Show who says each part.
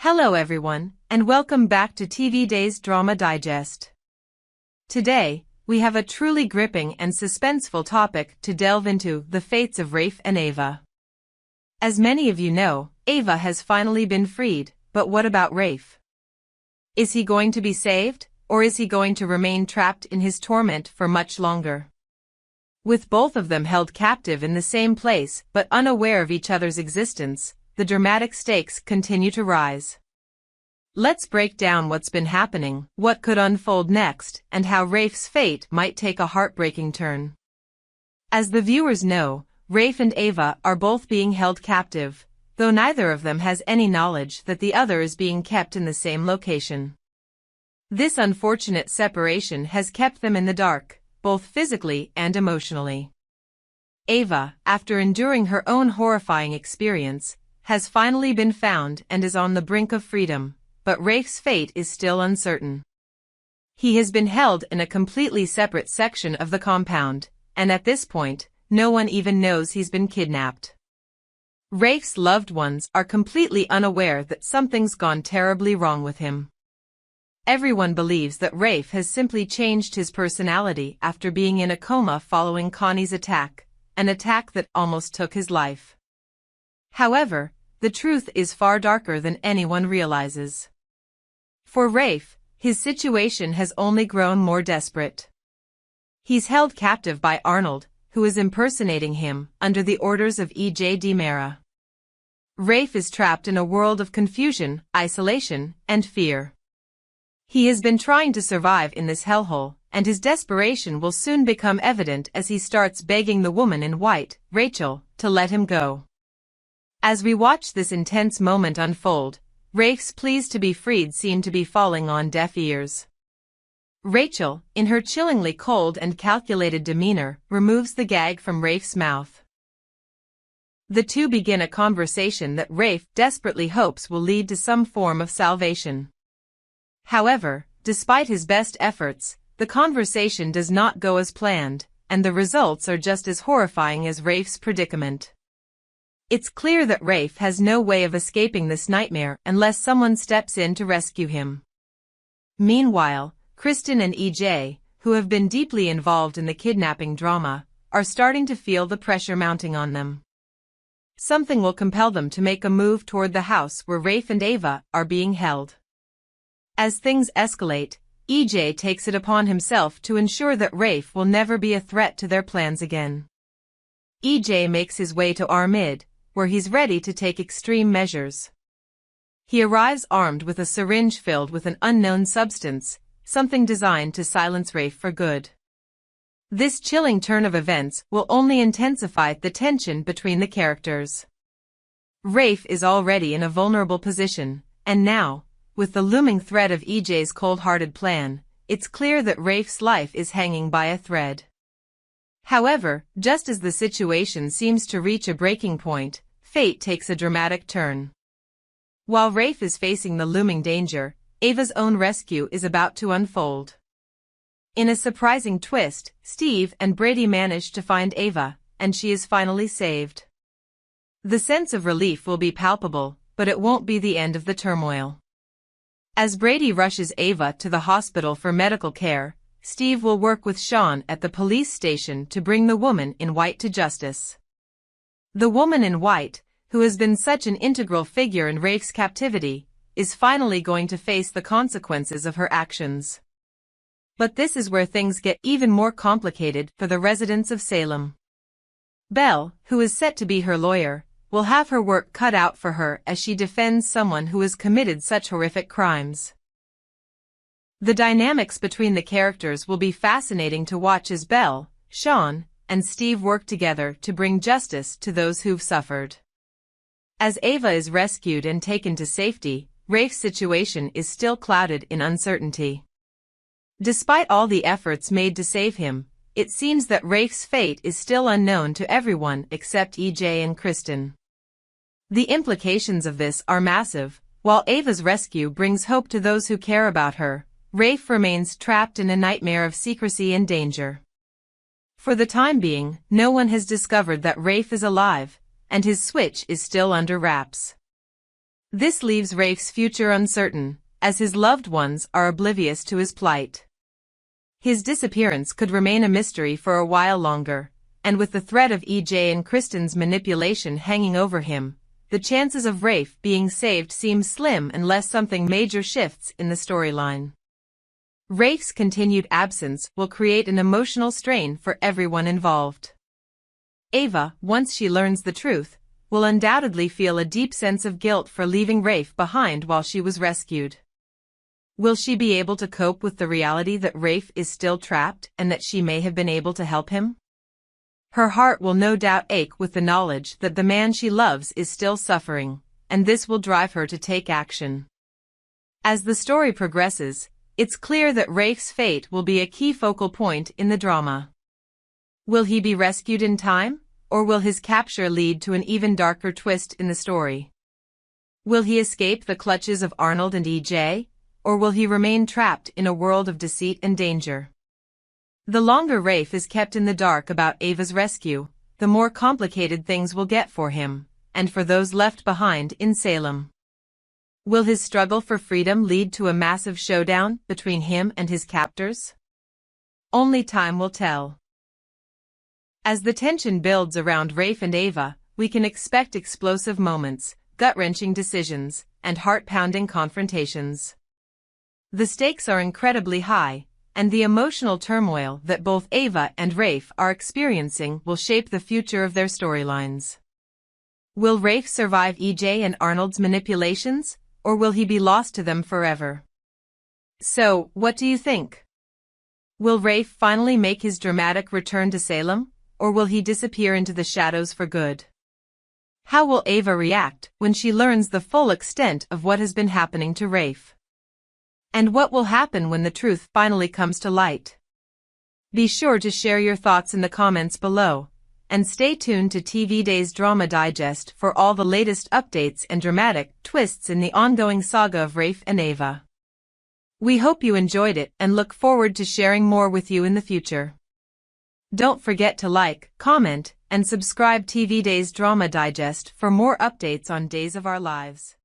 Speaker 1: Hello everyone, and welcome back to TV Days Drama Digest. Today, we have a truly gripping and suspenseful topic to delve into: the fates of Rafe and Ava. As many of you know, Ava has finally been freed, but what about Rafe? Is he going to be saved, or is he going to remain trapped in his torment for much longer? With both of them held captive in the same place but unaware of each other's existence, the dramatic stakes continue to rise. Let's break down what's been happening, what could unfold next, and how Rafe's fate might take a heartbreaking turn. As the viewers know, Rafe and Ava are both being held captive, though neither of them has any knowledge that the other is being kept in the same location. This unfortunate separation has kept them in the dark, both physically and emotionally. Ava, after enduring her own horrifying experience, has finally been found and is on the brink of freedom, but Rafe's fate is still uncertain. He has been held in a completely separate section of the compound, and at this point, no one even knows he's been kidnapped. Rafe's loved ones are completely unaware that something's gone terribly wrong with him. Everyone believes that Rafe has simply changed his personality after being in a coma following Connie's attack, an attack that almost took his life. However, the truth is far darker than anyone realizes. For Rafe, his situation has only grown more desperate. He's held captive by Arnold, who is impersonating him, under the orders of E.J. DiMera. Rafe is trapped in a world of confusion, isolation, and fear. He has been trying to survive in this hellhole, and his desperation will soon become evident as he starts begging the woman in white, Rachel, to let him go. As we watch this intense moment unfold, Rafe's pleas to be freed seem to be falling on deaf ears. Rachel, in her chillingly cold and calculated demeanor, removes the gag from Rafe's mouth. The two begin a conversation that Rafe desperately hopes will lead to some form of salvation. However, despite his best efforts, the conversation does not go as planned, and the results are just as horrifying as Rafe's predicament. It's clear that Rafe has no way of escaping this nightmare unless someone steps in to rescue him. Meanwhile, Kristen and EJ, who have been deeply involved in the kidnapping drama, are starting to feel the pressure mounting on them. Something will compel them to make a move toward the house where Rafe and Ava are being held. As things escalate, EJ takes it upon himself to ensure that Rafe will never be a threat to their plans again. EJ makes his way to Armid, where he's ready to take extreme measures. He arrives armed with a syringe filled with an unknown substance, something designed to silence Rafe for good. This chilling turn of events will only intensify the tension between the characters. Rafe is already in a vulnerable position, and now, with the looming threat of EJ's cold-hearted plan, it's clear that Rafe's life is hanging by a thread. However, just as the situation seems to reach a breaking point, fate takes a dramatic turn. While Rafe is facing the looming danger, Ava's own rescue is about to unfold. In a surprising twist, Steve and Brady manage to find Ava, and she is finally saved. The sense of relief will be palpable, but it won't be the end of the turmoil. As Brady rushes Ava to the hospital for medical care, Steve will work with Sean at the police station to bring the woman in white to justice. The woman in white, who has been such an integral figure in Rafe's captivity, is finally going to face the consequences of her actions. But this is where things get even more complicated for the residents of Salem. Belle, who is set to be her lawyer, will have her work cut out for her as she defends someone who has committed such horrific crimes. The dynamics between the characters will be fascinating to watch as Belle, Sean, and Steve work together to bring justice to those who've suffered. As Ava is rescued and taken to safety, Rafe's situation is still clouded in uncertainty. Despite all the efforts made to save him, it seems that Rafe's fate is still unknown to everyone except EJ and Kristen. The implications of this are massive. While Ava's rescue brings hope to those who care about her, Rafe remains trapped in a nightmare of secrecy and danger. For the time being, no one has discovered that Rafe is alive, and his switch is still under wraps. This leaves Rafe's future uncertain, as his loved ones are oblivious to his plight. His disappearance could remain a mystery for a while longer, and with the threat of EJ and Kristen's manipulation hanging over him, the chances of Rafe being saved seem slim unless something major shifts in the storyline. Rafe's continued absence will create an emotional strain for everyone involved. Ava, once she learns the truth, will undoubtedly feel a deep sense of guilt for leaving Rafe behind while she was rescued. Will she be able to cope with the reality that Rafe is still trapped and that she may have been able to help him? Her heart will no doubt ache with the knowledge that the man she loves is still suffering, and this will drive her to take action. As the story progresses, it's clear that Rafe's fate will be a key focal point in the drama. Will he be rescued in time, or will his capture lead to an even darker twist in the story? Will he escape the clutches of Arnold and EJ, or will he remain trapped in a world of deceit and danger? The longer Rafe is kept in the dark about Ava's rescue, the more complicated things will get for him, and for those left behind in Salem. Will his struggle for freedom lead to a massive showdown between him and his captors? Only time will tell. As the tension builds around Rafe and Ava, we can expect explosive moments, gut-wrenching decisions, and heart-pounding confrontations. The stakes are incredibly high, and the emotional turmoil that both Ava and Rafe are experiencing will shape the future of their storylines. Will Rafe survive EJ and Arnold's manipulations, or will he be lost to them forever? So, what do you think? Will Rafe finally make his dramatic return to Salem, or will he disappear into the shadows for good? How will Ava react when she learns the full extent of what has been happening to Rafe? And what will happen when the truth finally comes to light? Be sure to share your thoughts in the comments below, and stay tuned to TV Days Drama Digest for all the latest updates and dramatic twists in the ongoing saga of Rafe and Ava. We hope you enjoyed it and look forward to sharing more with you in the future. Don't forget to like, comment, and subscribe TV Days Drama Digest for more updates on Days of Our Lives.